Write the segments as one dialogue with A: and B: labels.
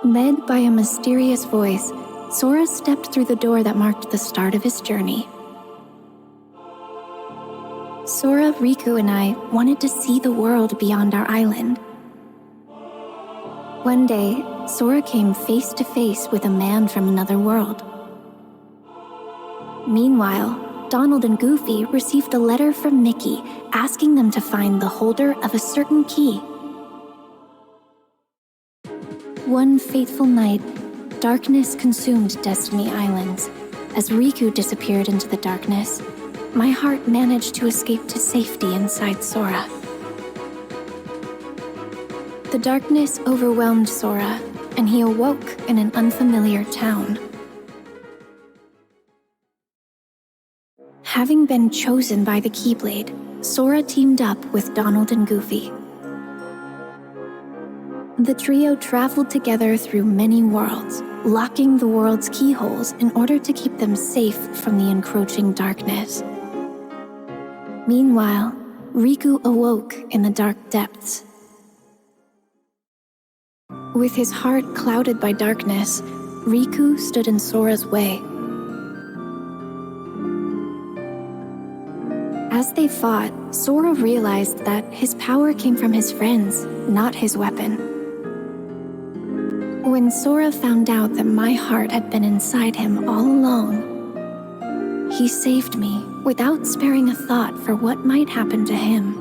A: Led by a mysterious voice, Sora stepped through the door that marked the start of his journey. Sora, Riku, and I wanted to see the world beyond our island. One day, Sora came face to face with a man from another world. Meanwhile, Donald and Goofy received a letter from Mickey asking them to find the holder of a certain key. One fateful night, darkness consumed Destiny Islands. As Riku disappeared into the darkness, my heart managed to escape to safety inside Sora. The darkness overwhelmed Sora, and he awoke in an unfamiliar town. Having been chosen by the Keyblade, Sora teamed up with Donald and Goofy. The trio traveled together through many worlds, locking the world's keyholes in order to keep them safe from the encroaching darkness. Meanwhile, Riku awoke in the dark depths. With his heart clouded by darkness, Riku stood in Sora's way. As they fought, Sora realized that his power came from his friends, not his weapon. When Sora found out that my heart had been inside him all along, he saved me without sparing a thought for what might happen to him.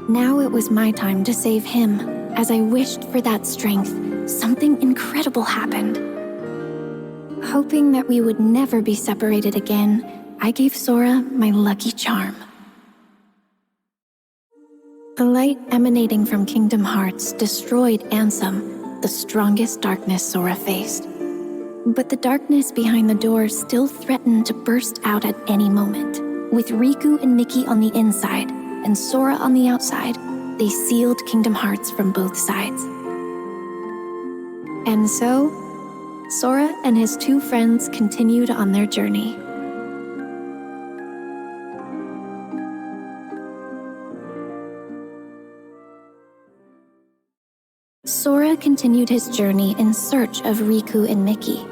A: Now it was my time to save him. As I wished for that strength, something incredible happened. Hoping that we would never be separated again, I gave Sora my lucky charm. The light emanating from Kingdom Hearts destroyed Ansem, the strongest darkness Sora faced. But the darkness behind the door still threatened to burst out at any moment. With Riku and Mickey on the inside and Sora on the outside, they sealed Kingdom Hearts from both sides. And so, Sora and his two friends continued on their journey. Sora continued his journey in search of Riku and Mickey,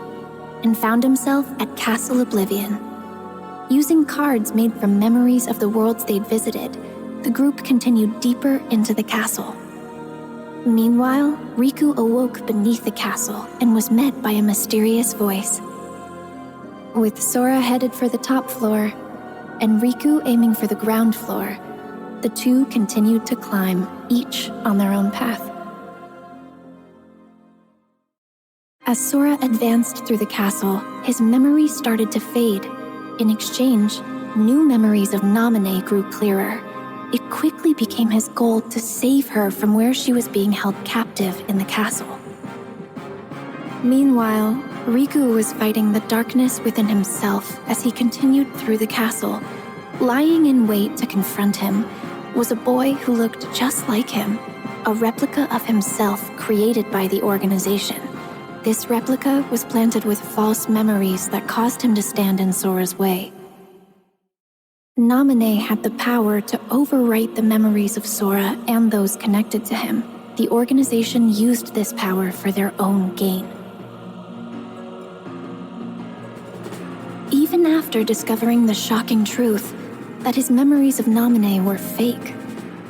A: and found himself at Castle Oblivion. Using cards made from memories of the worlds they'd visited, the group continued deeper into the castle. Meanwhile, Riku awoke beneath the castle and was met by a mysterious voice. With Sora headed for the top floor, and Riku aiming for the ground floor, the two continued to climb, each on their own path. As Sora advanced through the castle, his memories started to fade. In exchange, new memories of Naminé grew clearer. It quickly became his goal to save her from where she was being held captive in the castle. Meanwhile, Riku was fighting the darkness within himself as he continued through the castle. Lying in wait to confront him was a boy who looked just like him, a replica of himself created by the organization. This replica was planted with false memories that caused him to stand in Sora's way. Naminé had the power to overwrite the memories of Sora and those connected to him. The organization used this power for their own gain. Even after discovering the shocking truth that his memories of Naminé were fake,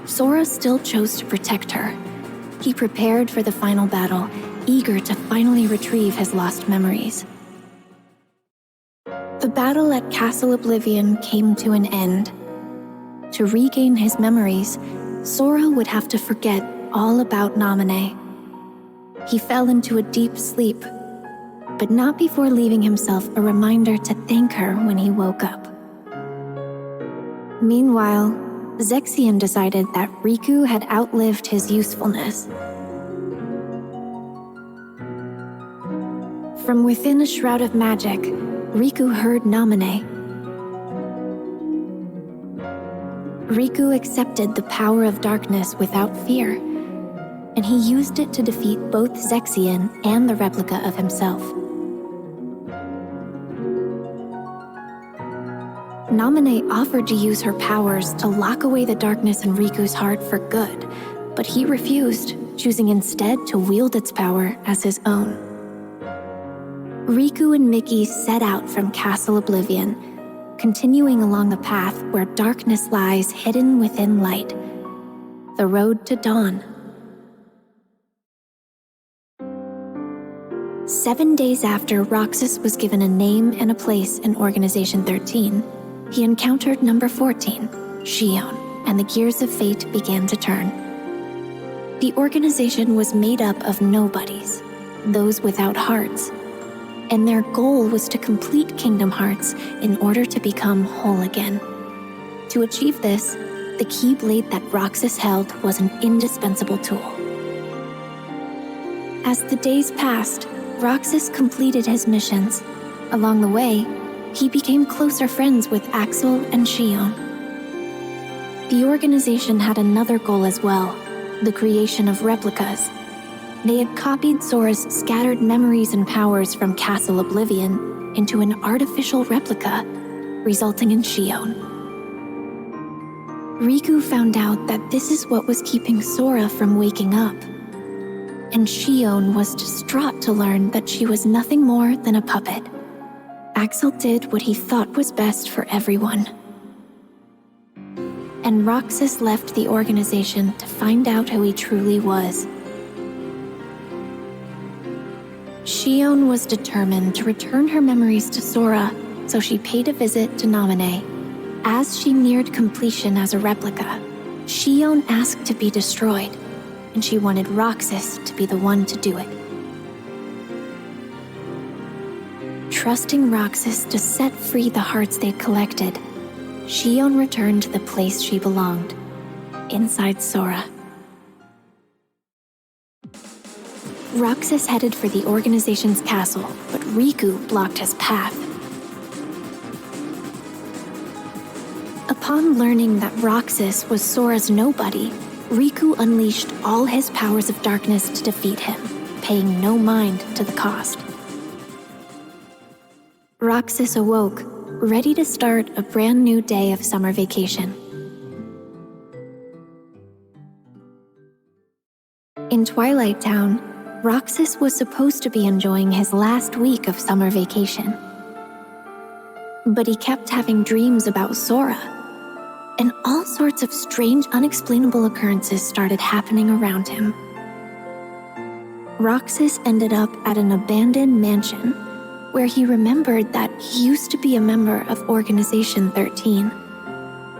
A: Sora still chose to protect her. He prepared for the final battle, eager to finally retrieve his lost memories. The battle at Castle Oblivion came to an end. To regain his memories, Sora would have to forget all about Naminé. He fell into a deep sleep, but not before leaving himself a reminder to thank her when he woke up. Meanwhile, Zexion decided that Riku had outlived his usefulness. From within a shroud of magic, Riku heard Naminé. Riku accepted the power of darkness without fear, and he used it to defeat both Zexion and the replica of himself. Naminé offered to use her powers to lock away the darkness in Riku's heart for good, but he refused, choosing instead to wield its power as his own. Riku and Mickey set out from Castle Oblivion, continuing along a path where darkness lies hidden within light, the road to dawn. 7 days after Roxas was given a name and a place in Organization 13, he encountered number 14, Shion, and the gears of fate began to turn. The organization was made up of nobodies, those without hearts, and their goal was to complete Kingdom Hearts in order to become whole again. To achieve this, the Keyblade that Roxas held was an indispensable tool. As the days passed, Roxas completed his missions. Along the way, he became closer friends with Axel and Shion. The organization had another goal as well, the creation of replicas. They had copied Sora's scattered memories and powers from Castle Oblivion into an artificial replica, resulting in Shion. Riku found out that this is what was keeping Sora from waking up, and Shion was distraught to learn that she was nothing more than a puppet. Axel did what he thought was best for everyone. And Roxas left the organization to find out who he truly was. Shion was determined to return her memories to Sora, so she paid a visit to Naminé. As she neared completion as a replica, Shion asked to be destroyed, and she wanted Roxas to be the one to do it. Trusting Roxas to set free the hearts they'd collected, Shion returned to the place she belonged, inside Sora. Roxas headed for the organization's castle, but Riku blocked his path. Upon learning that Roxas was Sora's nobody, Riku unleashed all his powers of darkness to defeat him, paying no mind to the cost. Roxas awoke, ready to start a brand new day of summer vacation. In Twilight Town, Roxas was supposed to be enjoying his last week of summer vacation. But he kept having dreams about Sora, and all sorts of strange, unexplainable occurrences started happening around him. Roxas ended up at an abandoned mansion where he remembered that he used to be a member of Organization 13.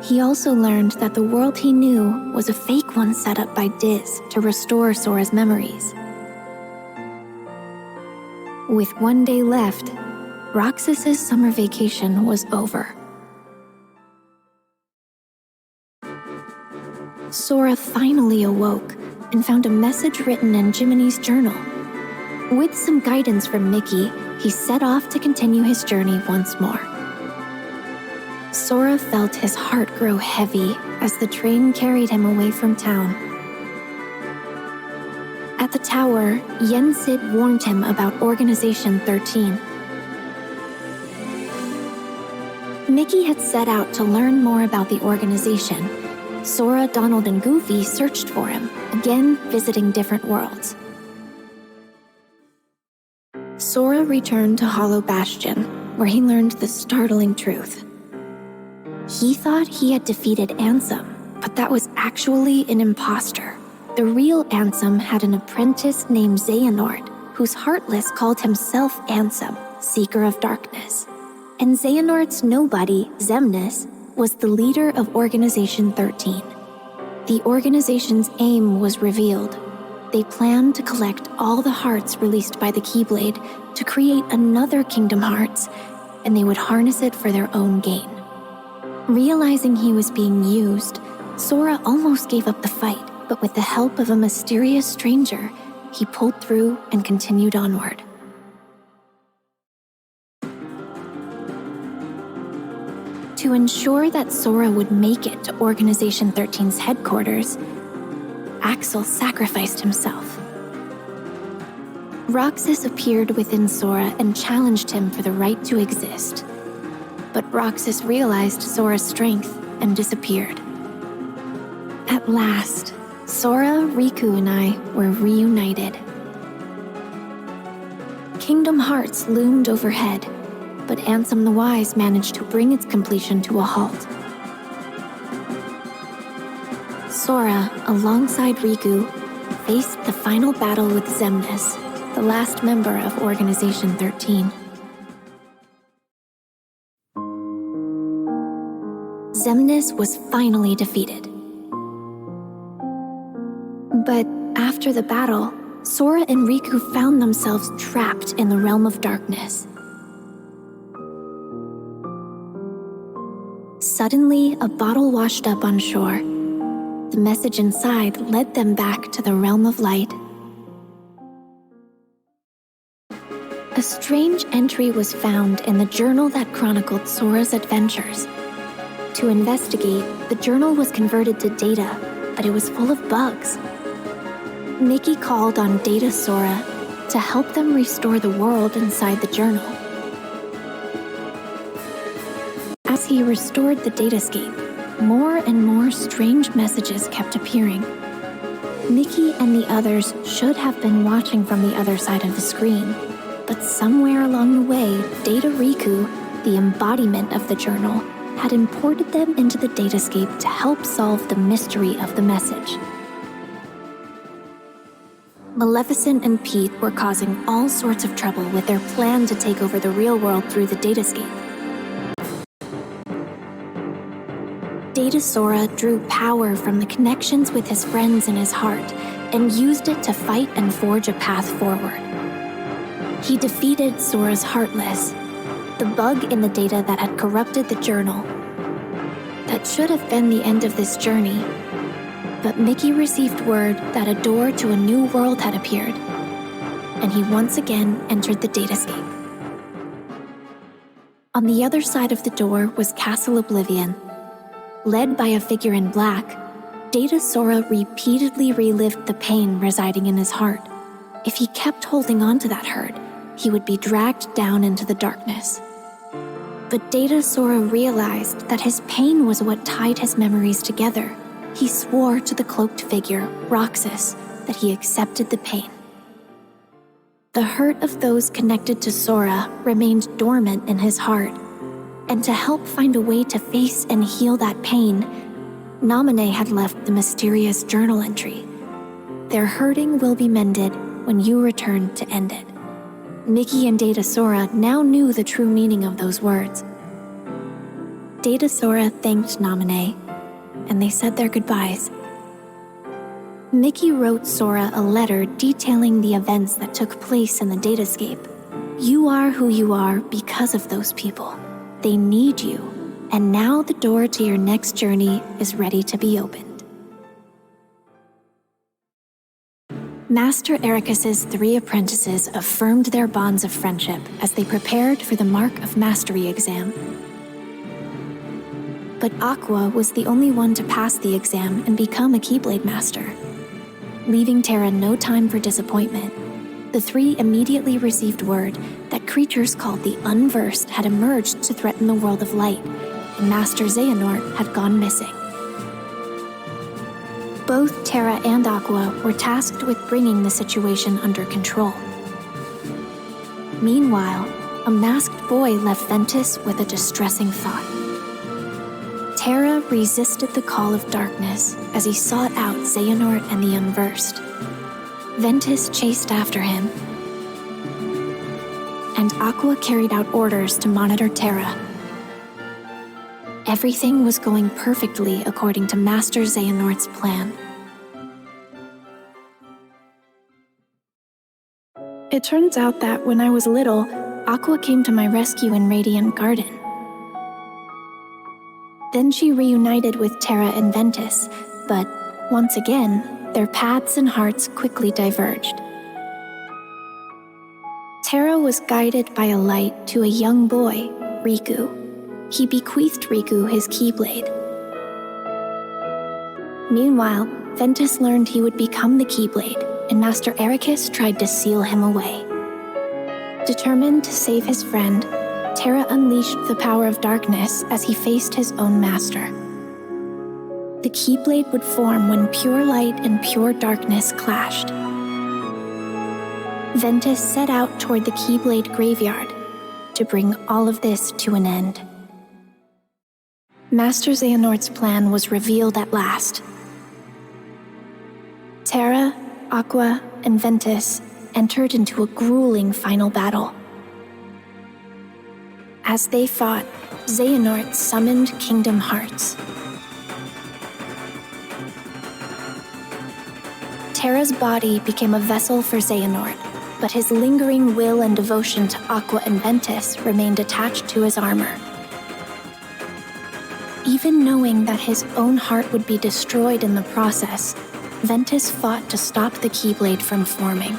A: He also learned that the world he knew was a fake one set up by Diz to restore Sora's memories. With 1 day left, Roxas's summer vacation was over. Sora finally awoke and found a message written in Jiminy's journal. With some guidance from Mickey, he set off to continue his journey once more. Sora felt his heart grow heavy as the train carried him away from town. At the tower, Yensid warned him about Organization 13. Mickey had set out to learn more about the organization. Sora, Donald, and Goofy searched for him, again visiting different worlds. Sora returned to Hollow Bastion, where he learned the startling truth. He thought he had defeated Ansem, but that was actually an imposter. The real Ansem had an apprentice named Xehanort, whose Heartless called himself Ansem, Seeker of Darkness. And Xehanort's nobody, Xemnas, was the leader of Organization 13. The organization's aim was revealed. They planned to collect all the hearts released by the Keyblade to create another Kingdom Hearts, and they would harness it for their own gain. Realizing he was being used, Sora almost gave up the fight, but with the help of a mysterious stranger, he pulled through and continued onward. To ensure that Sora would make it to Organization 13's headquarters, Axel sacrificed himself. Roxas appeared within Sora and challenged him for the right to exist. But Roxas realized Sora's strength and disappeared. At last, Sora, Riku, and I were reunited. Kingdom Hearts loomed overhead, but Ansem the Wise managed to bring its completion to a halt. Sora, alongside Riku, faced the final battle with Xemnas, the last member of Organization 13. Xemnas was finally defeated. But after the battle, Sora and Riku found themselves trapped in the realm of darkness. Suddenly, a bottle washed up on shore. The message inside led them back to the realm of light. A strange entry was found in the journal that chronicled Sora's adventures. To investigate, the journal was converted to data, but it was full of bugs. Mickey called on Data Sora to help them restore the world inside the journal. As he restored the datascape, more and more strange messages kept appearing. Mickey and the others should have been watching from the other side of the screen, but somewhere along the way, Data Riku, the embodiment of the journal, had imported them into the datascape to help solve the mystery of the message. Maleficent and Pete were causing all sorts of trouble with their plan to take over the real world through the datascape. Data Sora drew power from the connections with his friends in his heart and used it to fight and forge a path forward. He defeated Sora's Heartless, the bug in the data that had corrupted the journal. That should have been the end of this journey, but Mickey received word that a door to a new world had appeared, and he once again entered the datascape. On the other side of the door was Castle Oblivion. Led by a figure in black, Data Sora repeatedly relived the pain residing in his heart. If he kept holding on to that hurt, he would be dragged down into the darkness. But Data Sora realized that his pain was what tied his memories together. He swore to the cloaked figure, Roxas, that he accepted the pain. The hurt of those connected to Sora remained dormant in his heart, and to help find a way to face and heal that pain, Naminé had left the mysterious journal entry. Their hurting will be mended when you return to end it. Mickey and Data Sora now knew the true meaning of those words. Data Sora thanked Naminé, and they said their goodbyes. Mickey wrote Sora a letter detailing the events that took place in the datascape. You are who you are because of those people. They need you, and now the door to your next journey is ready to be opened. Master Ericus's 3 apprentices affirmed their bonds of friendship as they prepared for the Mark of Mastery exam. But Aqua was the only one to pass the exam and become a Keyblade Master. Leaving Terra no time for disappointment, the 3 immediately received word that creatures called the Unversed had emerged to threaten the world of light, and Master Xehanort had gone missing. Both Terra and Aqua were tasked with bringing the situation under control. Meanwhile, a masked boy left Ventus with a distressing thought. Terra resisted the call of darkness as he sought out Xehanort and the Unversed. Ventus chased after him, and Aqua carried out orders to monitor Terra. Everything was going perfectly according to Master Xehanort's plan. It turns out that when I was little, Aqua came to my rescue in Radiant Garden. Then she reunited with Terra and Ventus, but once again, their paths and hearts quickly diverged. Terra was guided by a light to a young boy, Riku. He bequeathed Riku his Keyblade. Meanwhile, Ventus learned he would become the Keyblade, and Master Ericus tried to seal him away. Determined to save his friend, Terra unleashed the power of darkness as he faced his own master. The Keyblade would form when pure light and pure darkness clashed. Ventus set out toward the Keyblade graveyard to bring all of this to an end. Master Xehanort's plan was revealed at last. Terra, Aqua, and Ventus entered into a grueling final battle. As they fought, Xehanort summoned Kingdom Hearts. Terra's body became a vessel for Xehanort, but his lingering will and devotion to Aqua and Ventus remained attached to his armor. Even knowing that his own heart would be destroyed in the process, Ventus fought to stop the Keyblade from forming.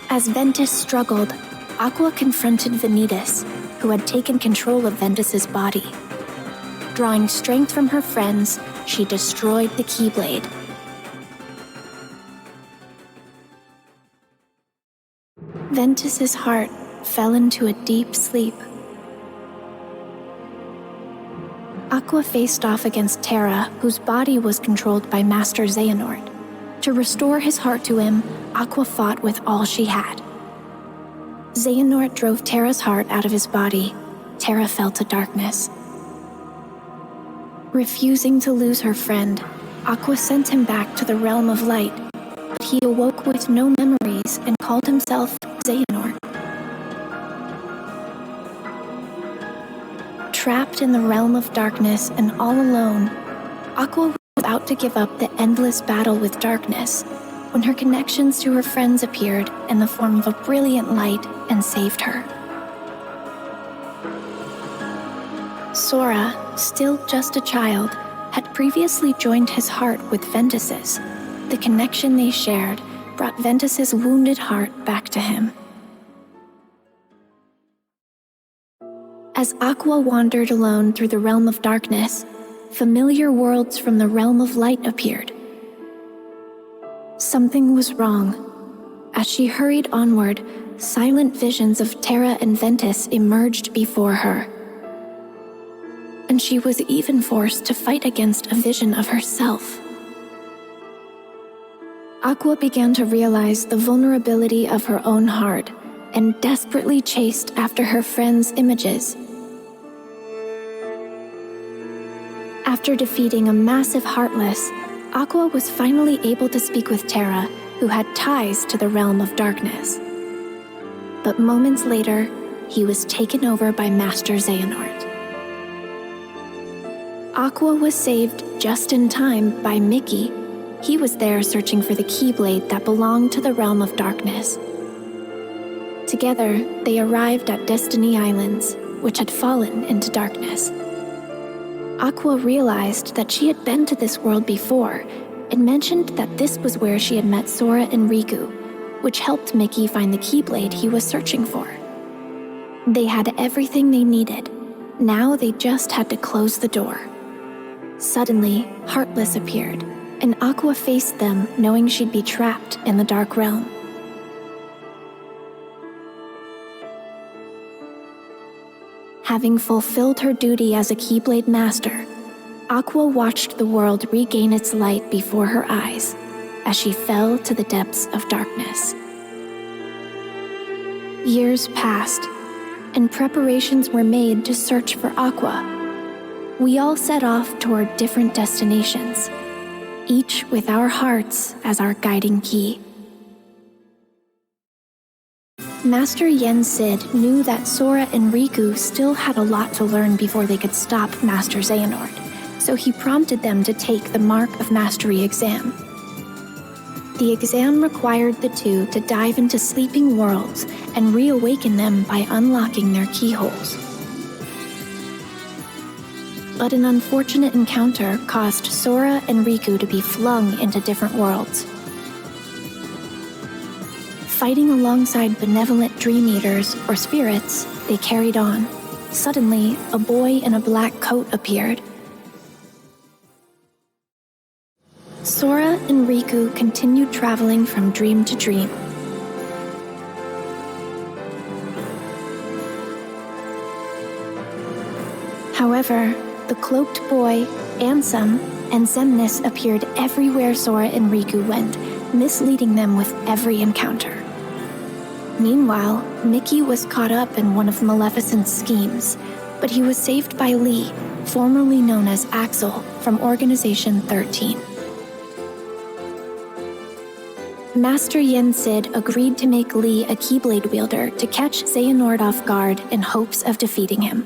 A: As Ventus struggled, Aqua confronted Vanitas, who had taken control of Ventus's body. Drawing strength from her friends, she destroyed the Keyblade. Ventus's heart fell into a deep sleep. Aqua faced off against Terra, whose body was controlled by Master Xehanort. To restore his heart to him, Aqua fought with all she had. Xehanort drove Terra's heart out of his body. Terra fell to darkness. Refusing to lose her friend, Aqua sent him back to the realm of light, but he awoke with no memories and called himself Xehanort. Trapped in the realm of darkness and all alone, Aqua was about to give up the endless battle with darkness when her connections to her friends appeared in the form of a brilliant light and saved her. Sora, still just a child, had previously joined his heart with Ventus's. The connection they shared brought Ventus's wounded heart back to him. As Aqua wandered alone through the realm of darkness, familiar worlds from the realm of light appeared. Something was wrong. As she hurried onward, silent visions of Terra and Ventus emerged before her. And she was even forced to fight against a vision of herself. Aqua began to realize the vulnerability of her own heart and desperately chased after her friends' images. After defeating a massive Heartless, Aqua was finally able to speak with Terra, who had ties to the realm of darkness. But moments later, he was taken over by Master Xehanort. Aqua was saved just in time by Mickey. He was there searching for the Keyblade that belonged to the realm of darkness. Together, they arrived at Destiny Islands, which had fallen into darkness. Aqua realized that she had been to this world before and mentioned that this was where she had met Sora and Riku, which helped Mickey find the Keyblade he was searching for. They had everything they needed. Now they just had to close the door. Suddenly, Heartless appeared, and Aqua faced them knowing she'd be trapped in the Dark Realm. Having fulfilled her duty as a Keyblade Master, Aqua watched the world regain its light before her eyes as she fell to the depths of darkness. Years passed, and preparations were made to search for Aqua. We all set off toward different destinations, each with our hearts as our guiding key. Master Yen Sid knew that Sora and Riku still had a lot to learn before they could stop Master Xehanort, so he prompted them to take the Mark of Mastery exam. The exam required the two to dive into sleeping worlds and reawaken them by unlocking their keyholes. But an unfortunate encounter caused Sora and Riku to be flung into different worlds. Fighting alongside benevolent Dream Eaters, or spirits, they carried on. Suddenly, a boy in a black coat appeared. Sora and Riku continued traveling from dream to dream. However, the cloaked boy, Ansem, and Xemnas appeared everywhere Sora and Riku went, misleading them with every encounter. Meanwhile, Mickey was caught up in one of Maleficent's schemes, but he was saved by Lee, formerly known as Axel, from Organization 13. Master Yen Sid agreed to make Lee a Keyblade wielder to catch Xehanort off guard in hopes of defeating him.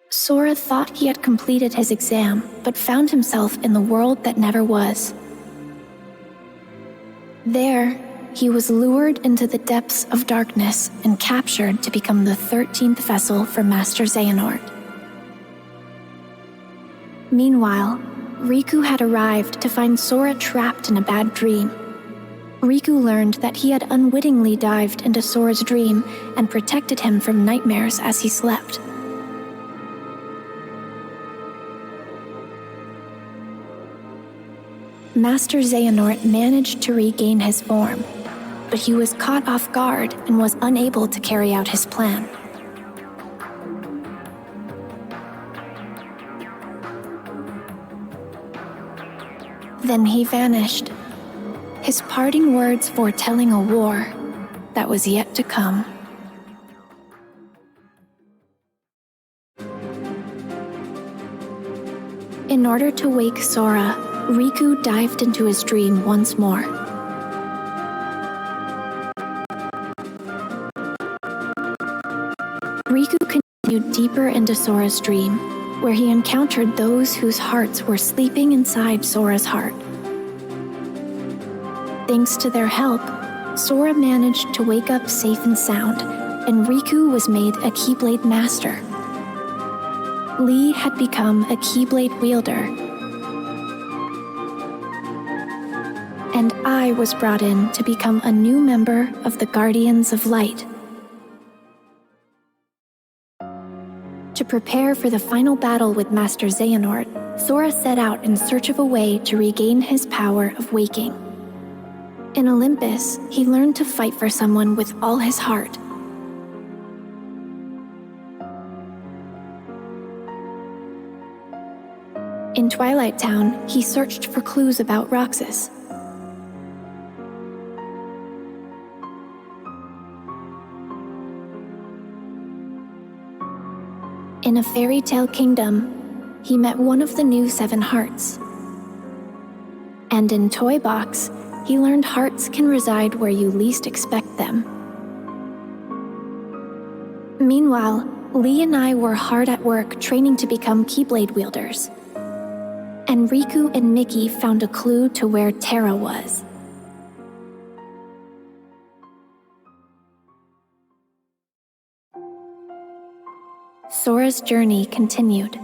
A: Sora thought he had completed his exam, but found himself in the world that never was. There, he was lured into the depths of darkness and captured to become the 13th vessel for Master Xehanort. Meanwhile, Riku had arrived to find Sora trapped in a bad dream. Riku learned that he had unwittingly dived into Sora's dream and protected him from nightmares as he slept. Master Xehanort managed to regain his form, but he was caught off guard and was unable to carry out his plan. Then he vanished, his parting words foretelling a war that was yet to come. In order to wake Sora, Riku dived into his dream once more. Riku continued deeper into Sora's dream, where he encountered those whose hearts were sleeping inside Sora's heart. Thanks to their help, Sora managed to wake up safe and sound, and Riku was made a Keyblade Master. Lee had become a Keyblade wielder, and I was brought in to become a new member of the Guardians of Light. To prepare for the final battle with Master Xehanort, Sora set out in search of a way to regain his power of waking. In Olympus, he learned to fight for someone with all his heart. In Twilight Town, he searched for clues about Roxas. In a fairy tale kingdom, he met one of the new 7 hearts. And in Toy Box, he learned hearts can reside where you least expect them. Meanwhile, Lee and I were hard at work training to become Keyblade wielders. And Riku and Mickey found a clue to where Terra was. Sora's journey continued.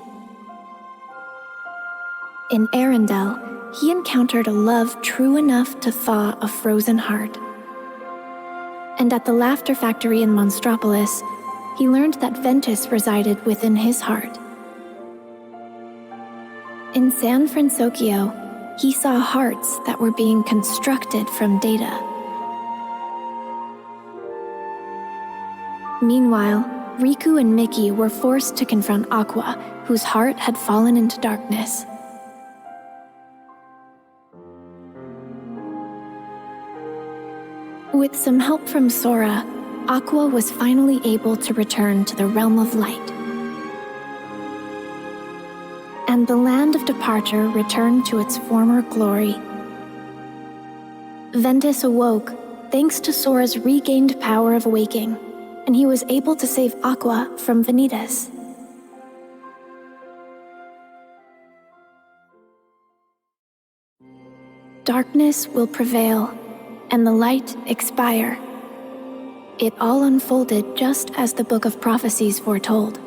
A: In Arendelle, he encountered a love true enough to thaw a frozen heart. And at the Laughter Factory in Monstropolis, he learned that Ventus resided within his heart. In San Francisco, he saw hearts that were being constructed from data. Meanwhile, Riku and Mickey were forced to confront Aqua, whose heart had fallen into darkness. With some help from Sora, Aqua was finally able to return to the realm of light. And the land of departure returned to its former glory. Ventus awoke thanks to Sora's regained power of waking, and he was able to save Aqua from Vanitas. Darkness will prevail, and the light expire. It all unfolded just as the Book of Prophecies foretold.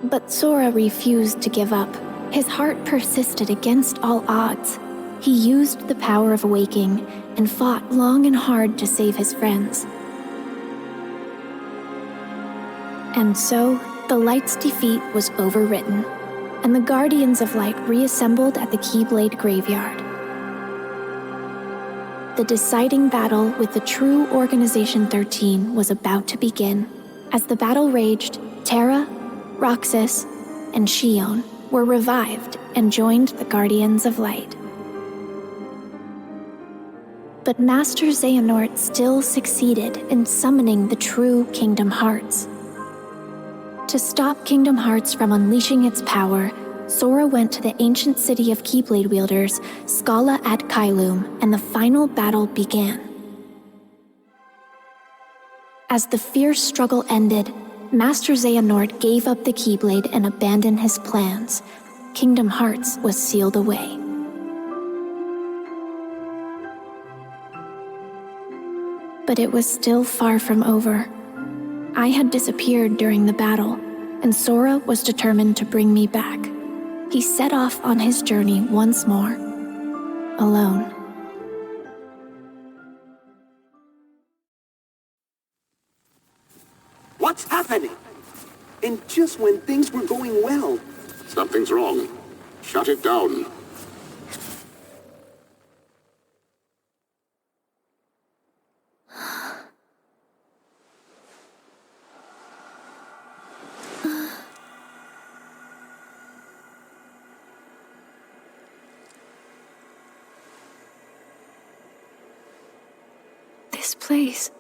A: But Sora refused to give up. His heart persisted against all odds. He used the power of waking and fought long and hard to save his friends. And so, the Light's defeat was overwritten, and the Guardians of Light reassembled at the Keyblade Graveyard. The deciding battle with the true Organization 13 was about to begin. As the battle raged, Terra, Roxas, and Shion were revived and joined the Guardians of Light. But Master Xehanort still succeeded in summoning the true Kingdom Hearts. To stop Kingdom Hearts from unleashing its power, Sora went to the ancient city of Keyblade wielders, Scala ad Kailum, and the final battle began. As the fierce struggle ended, Master Xehanort gave up the Keyblade and abandoned his plans. Kingdom Hearts was sealed away. But it was still far from over. I had disappeared during the battle, and Sora was determined to bring me back. He set off on his journey once more, alone.
B: What's happening? And just when things were going well.
C: Something's wrong. Shut it down.
A: This place.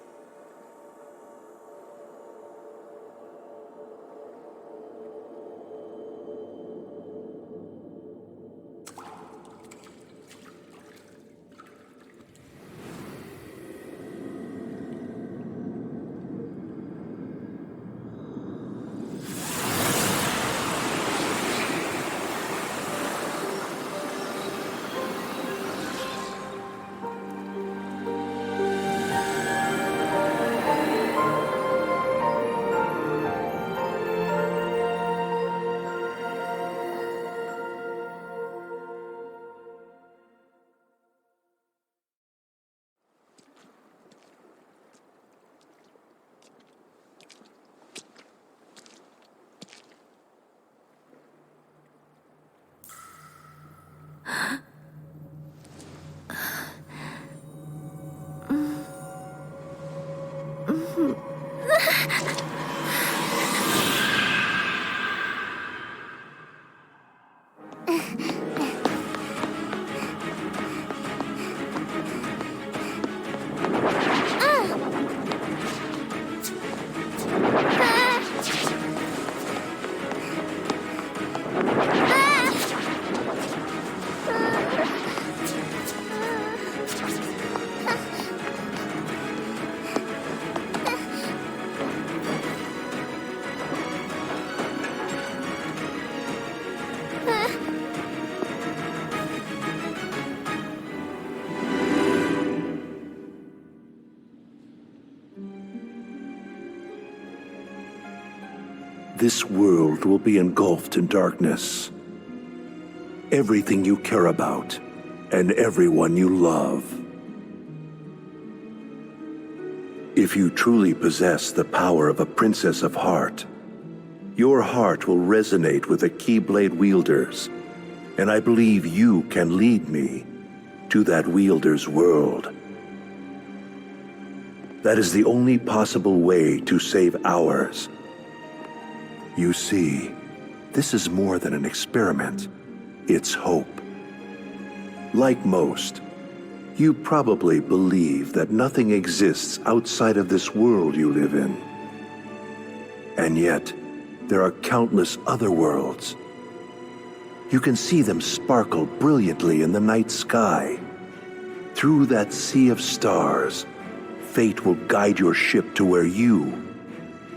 D: This world will be engulfed in darkness. Everything you care about, and everyone you love. If you truly possess the power of a Princess of Heart, your heart will resonate with the Keyblade wielders, and I believe you can lead me to that wielder's world. That is the only possible way to save ours. You see, this is more than an experiment. It's hope. Like most, you probably believe that nothing exists outside of this world you live in. And yet, there are countless other worlds. You can see them sparkle brilliantly in the night sky. Through that sea of stars, fate will guide your ship to where you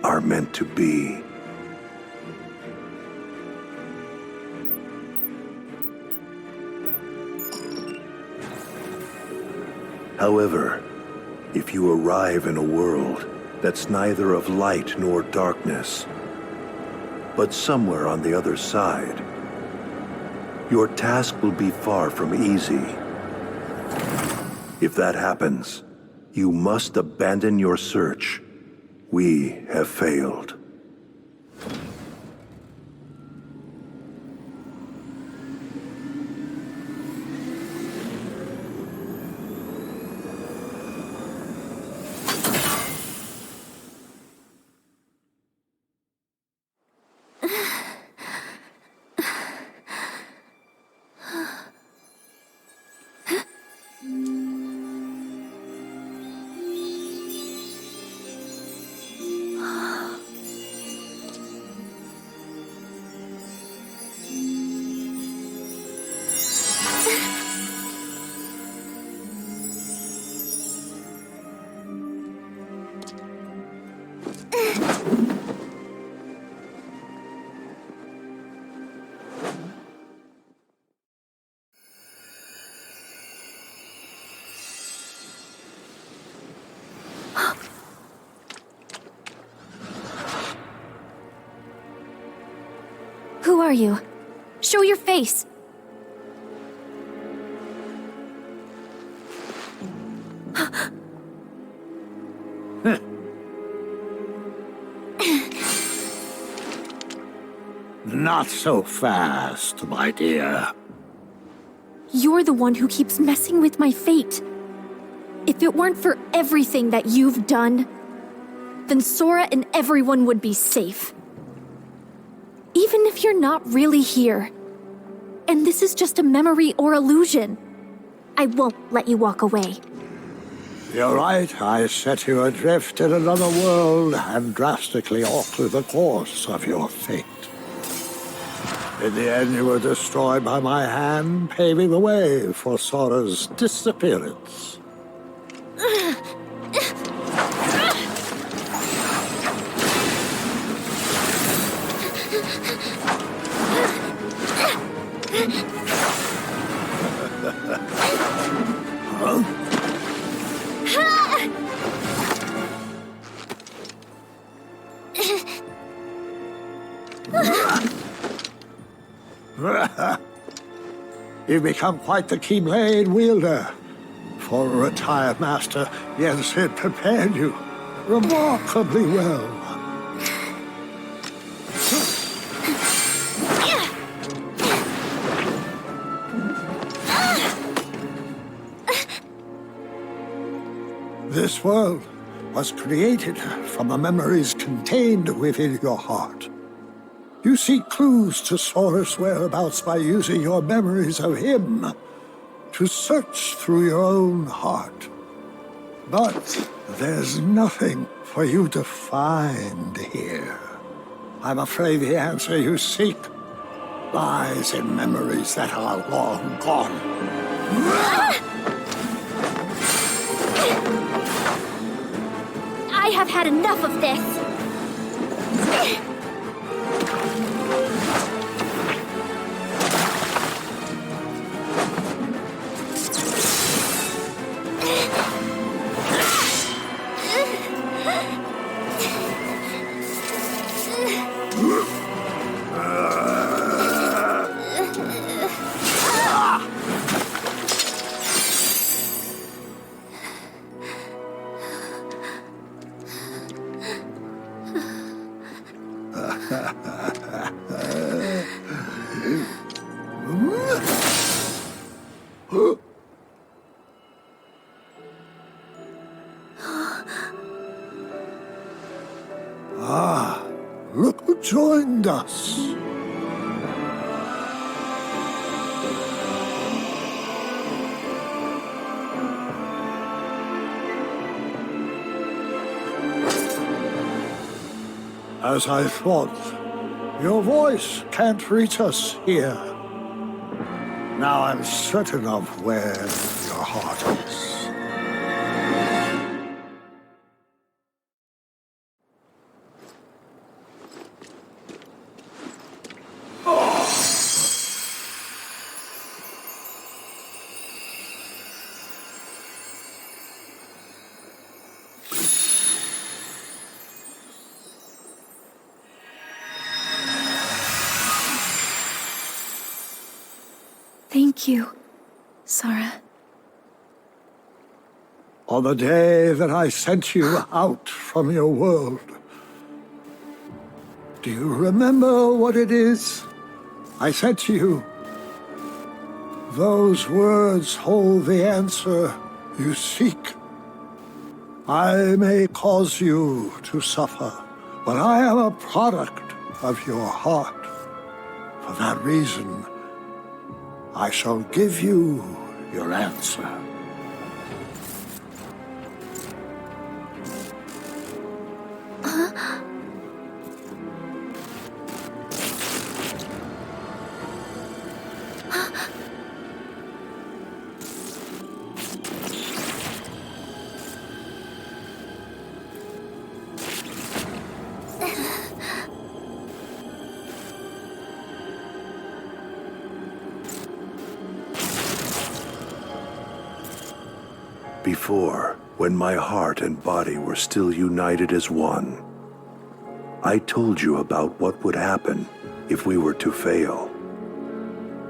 D: are meant to be. However, if you arrive in a world that's neither of light nor darkness, but somewhere on the other side, your task will be far from easy. If that happens, you must abandon your search. We have failed.
A: Who are you? Show your face!
E: Not so fast, my dear.
A: You're the one who keeps messing with my fate. If it weren't for everything that you've done, then Sora and everyone would be safe. Even if you're not really here, and this is just a memory or illusion, I won't let you walk away.
E: You're right, I set you adrift in another world and drastically alter the course of your fate. In the end, you were destroyed by my hand, paving the way for Sora's disappearance. You've become quite the Keyblade wielder. For a retired master, yes, it prepared you remarkably well. This world was created from the memories contained within your heart. You seek clues to Sora's whereabouts by using your memories of him to search through your own heart. But there's nothing for you to find here. I'm afraid the answer you seek lies in memories that are long gone.
A: I have had enough of this!
E: Look who joined us. As I thought, your voice can't reach us here. Now I'm certain of where your heart is.
A: Thank you, Sora.
E: On the day that I sent you out from your world, do you remember what it is I said to you? Those words hold the answer you seek. I may cause you to suffer, but I am a product of your heart. For that reason, I shall give you your answer.
D: Before, when my heart and body were still united as one, I told you about what would happen if we were to fail.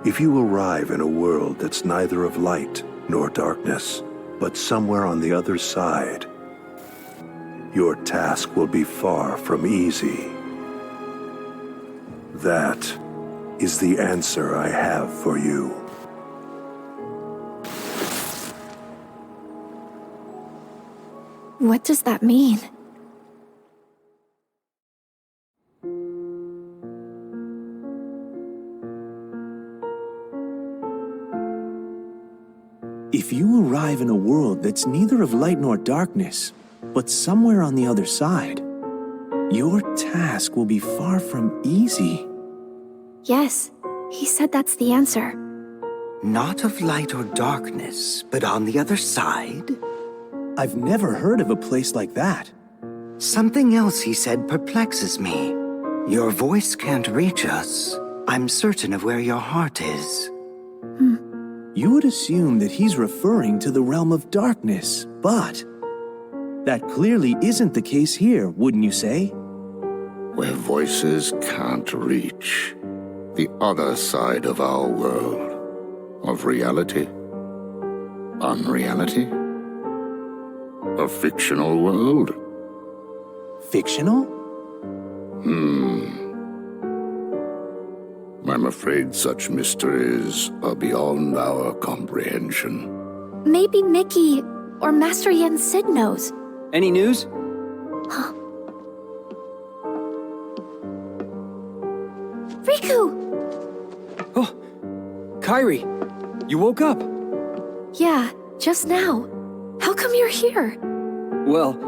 D: If you arrive in a world that's neither of light nor darkness, but somewhere on the other side, your task will be far from easy. That is the answer I have for you.
A: What does that mean?
F: If you arrive in a world that's neither of light nor darkness, but somewhere on the other side, your task will be far from easy.
A: Yes, he said that's the answer.
G: Not of light or darkness, but on the other side?
F: I've never heard of a place like that.
G: Something else he said perplexes me. Your voice can't reach us. I'm certain of where your heart is.
F: You would assume that he's referring to the realm of darkness, but that clearly isn't the case here, wouldn't you say?
C: Where voices can't reach. The other side of our world. Of reality. Unreality. A fictional world.
F: Fictional?
C: I'm afraid such mysteries are beyond our comprehension.
A: Maybe Mickey or Master Yen Sid knows.
H: Any news?
A: Riku!
H: Oh, Kairi, you woke up.
A: Yeah, just now. How come you're here?
H: Well,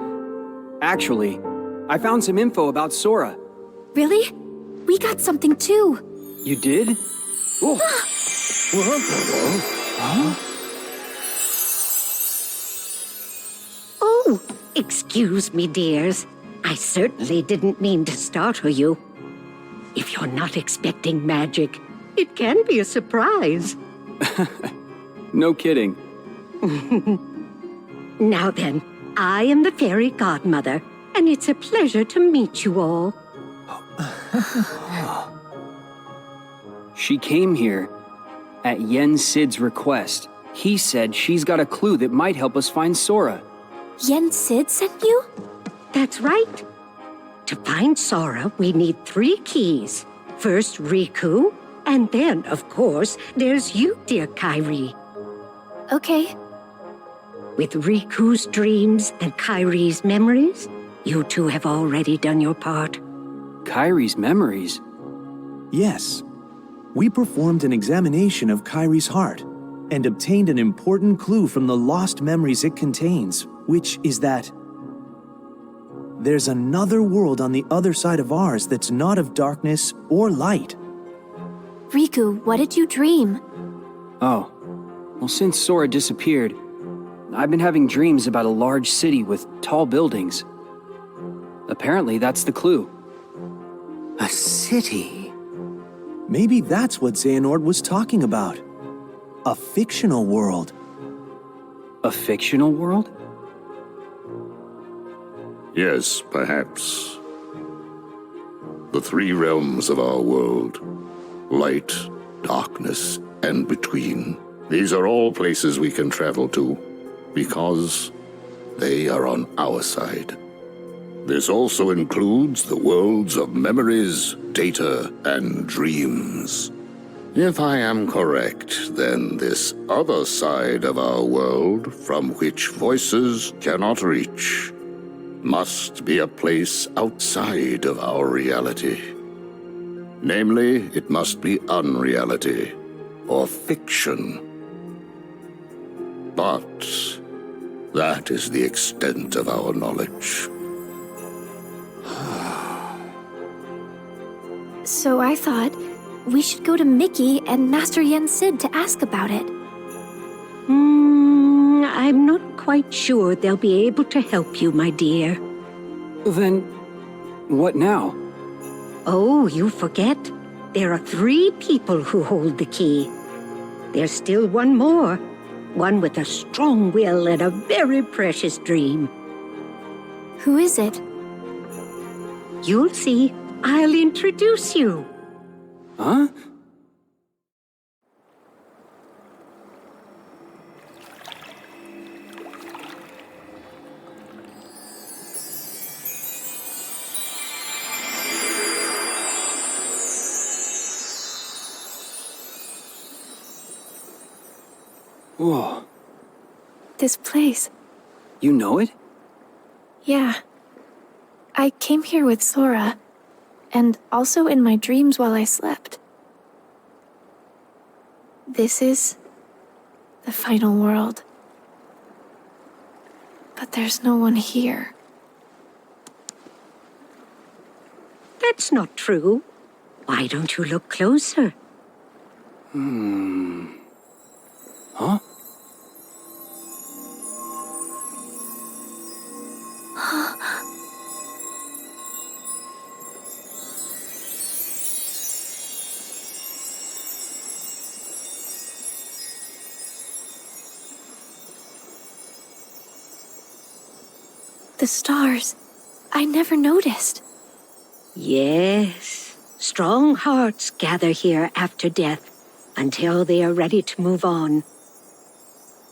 H: actually, I found some info about Sora.
A: Really? We got something too.
H: You did? Oh.
I: Oh, excuse me, dears. I certainly didn't mean to startle you. If you're not expecting magic, it can be a surprise.
H: No kidding.
I: Now then, I am the fairy godmother, and it's a pleasure to meet you all.
H: She came here at Yen Sid's request. He said she's got a clue that might help us find Sora.
A: Yen Sid sent you?
I: That's right. To find Sora, we need 3 keys. First, Riku, and then, of course, there's you, dear Kairi.
A: Okay.
I: With Riku's dreams and Kairi's memories, you two have already done your part.
H: Kairi's memories?
F: Yes. We performed an examination of Kairi's heart and obtained an important clue from the lost memories it contains, which is that there's another world on the other side of ours that's not of darkness or light.
A: Riku, what did you dream?
H: Oh. Well, since Sora disappeared, I've been having dreams about a large city with tall buildings. Apparently, that's the clue.
G: A city?
F: Maybe that's what Xehanort was talking about. A fictional world.
H: A fictional world?
C: Yes, perhaps. The 3 realms of our world. Light, darkness, and between. These are all places we can travel to, because they are on our side. This also includes the worlds of memories, data, and dreams. If I am correct, then this other side of our world, from which voices cannot reach, must be a place outside of our reality. Namely, it must be unreality, or fiction. But that is the extent of our knowledge.
A: So I thought we should go to Mickey and Master Yen Sid to ask about it.
I: I'm not quite sure they'll be able to help you, my dear.
H: Then, what now?
I: Oh, you forget. There are 3 people who hold the key. There's still one more. One with a strong will and a very precious dream.
A: Who is it?
I: You'll see. I'll introduce you.
H: Huh? Whoa.
A: This place.
H: You know it?
A: Yeah. I came here with Sora, and also in my dreams while I slept. This is the final world. But there's no one here.
I: That's not true. Why don't you look closer?
H: Huh?
A: The stars. I never noticed.
I: Yes. Strong hearts gather here after death until they are ready to move on.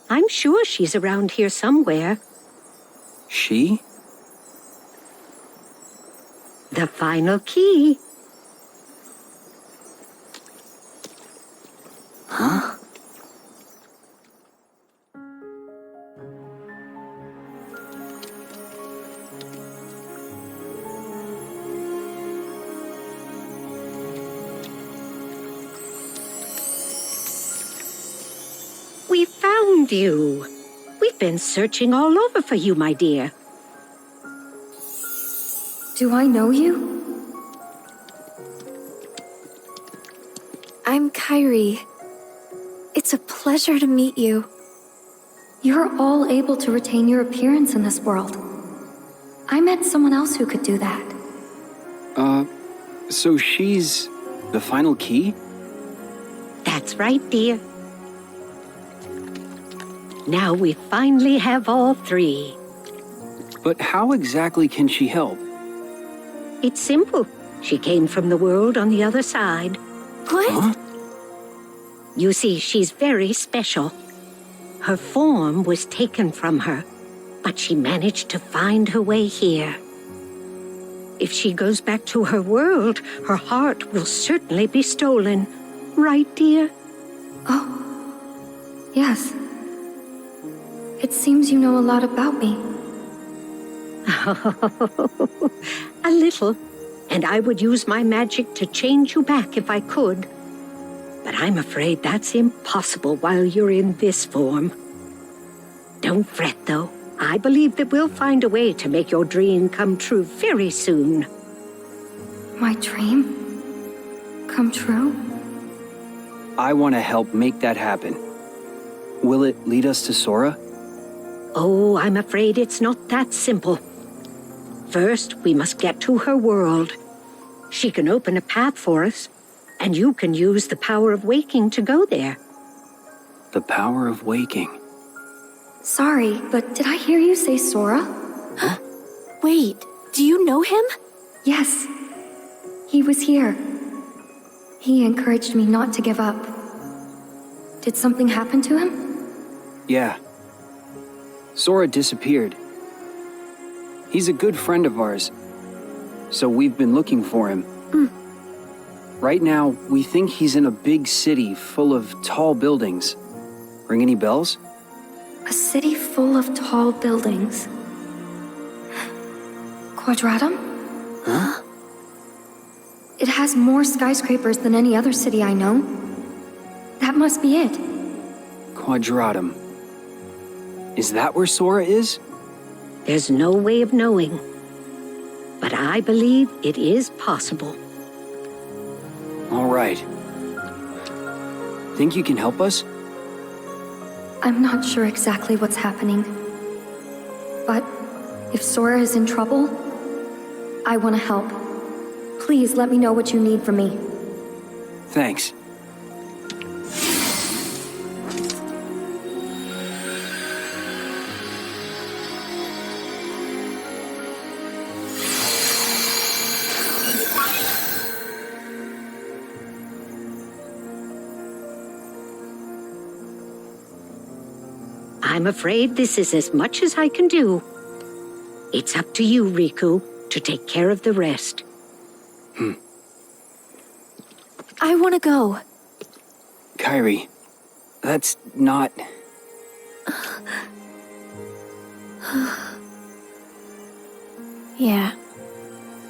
I: I'm sure she's around here somewhere.
H: She?
I: The final key.
H: Huh?
I: We found you. We've been searching all over for you, my dear.
A: Do I know you? I'm Kairi. It's a pleasure to meet you. You're all able to retain your appearance in this world. I met someone else who could do that.
H: So she's the final key?
I: That's right, dear. Now we finally have all three.
H: But how exactly can she help?
I: It's simple. She came from the world on the other side.
A: What?
H: Huh?
I: You see, she's very special. Her form was taken from her, but she managed to find her way here. If she goes back to her world, her heart will certainly be stolen. Right, dear?
A: Oh. Yes. It seems you know a lot about me.
I: A little. And I would use my magic to change you back if I could. But I'm afraid that's impossible while you're in this form. Don't fret, though. I believe that we'll find a way to make your dream come true very soon.
A: My dream? Come true?
H: I want to help make that happen. Will it lead us to Sora?
I: Oh, I'm afraid it's not that simple. First, we must get to her world. She can open a path for us, and you can use the power of waking to go there.
H: The power of waking.
A: Sorry, but did I hear you say Sora? Huh? Wait, do you know him? Yes. He was here. He encouraged me not to give up. Did something happen to him?
H: Yeah. Sora disappeared. He's a good friend of ours, so we've been looking for him. Right now, we think he's in a big city full of tall buildings. Ring any bells?
A: A city full of tall buildings. Quadratum?
H: Huh?
A: It has more skyscrapers than any other city I know. That must be it.
H: Quadratum. Is that where Sora is?
I: There's no way of knowing. But I believe it is possible.
H: All right. Think you can help us?
A: I'm not sure exactly what's happening. But if Sora is in trouble, I want to help. Please let me know what you need from me.
H: Thanks.
I: I'm afraid this is as much as I can do. It's up to you, Riku, to take care of the rest.
A: I want to go.
H: Kairi, that's not...
A: Yeah,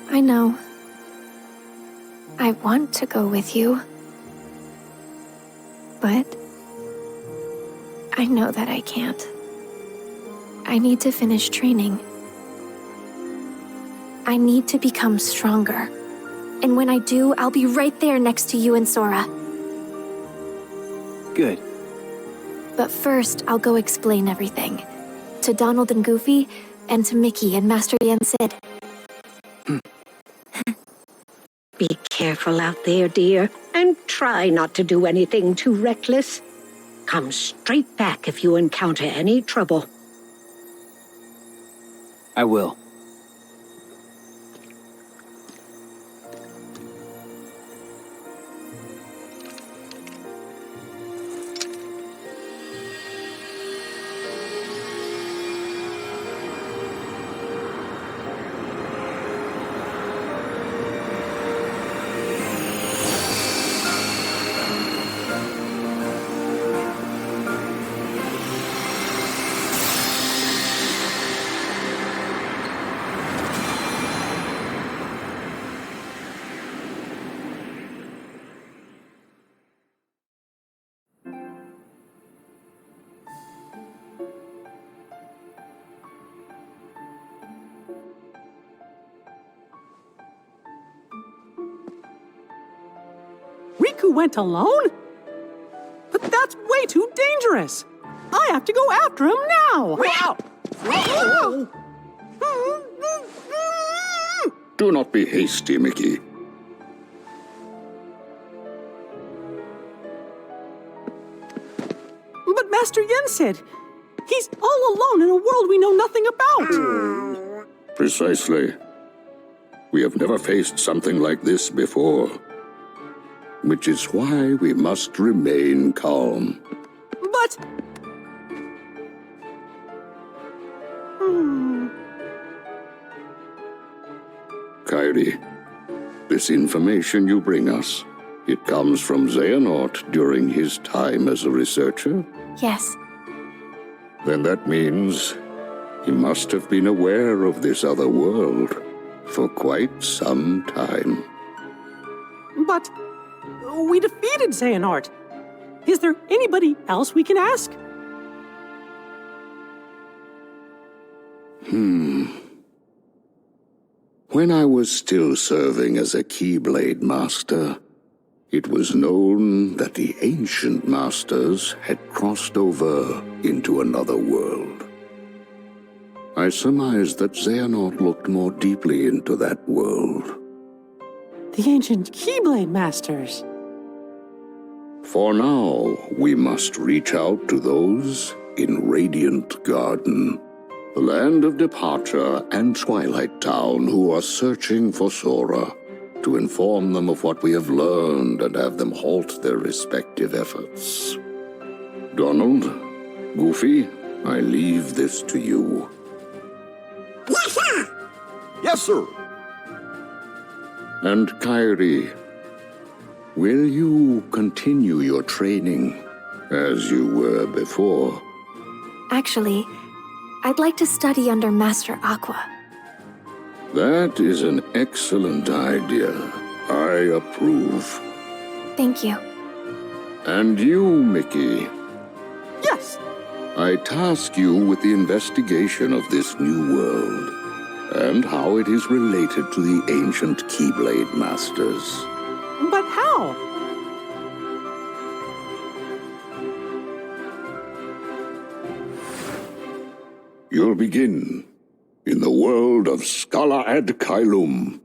A: I know. I want to go with you. But I know that I can't. I need to finish training. I need to become stronger. And when I do, I'll be right there next to you and Sora.
H: Good.
A: But first, I'll go explain everything. To Donald and Goofy, and to Mickey and Master Yi and Sid.
I: Be careful out there, dear, and try not to do anything too reckless. Come straight back if you encounter any trouble.
H: I will.
J: Riku went alone? But that's way too dangerous! I have to go after him now!
C: Do not be hasty, Mickey.
J: But Master Yen said he's all alone in a world we know nothing about!
C: Precisely. We have never faced something like this before. Which is why we must remain calm.
J: But...
C: Kairi, this information you bring us, it comes from Xehanort during his time as a researcher?
A: Yes.
C: Then that means he must have been aware of this other world for quite some time.
J: But... we defeated Xehanort. Is there anybody else we can ask?
C: When I was still serving as a Keyblade Master, it was known that the ancient masters had crossed over into another world. I surmised that Xehanort looked more deeply into that world.
J: The ancient Keyblade Masters.
C: For now, we must reach out to those in Radiant Garden, the land of departure and Twilight Town who are searching for Sora, to inform them of what we have learned and have them halt their respective efforts. Donald, Goofy, I leave this to you.
B: Yes, sir! Yes, sir!
C: And Kairi, will you continue your training as you were before?
A: Actually, I'd like to study under Master Aqua.
C: That is an excellent idea. I approve.
A: Thank you.
C: And you, Mickey,
J: Yes!
C: I task you with the investigation of this new world and how it is related to the ancient Keyblade Masters.
J: But how?
C: You'll begin in the world of Scala ad Caelum.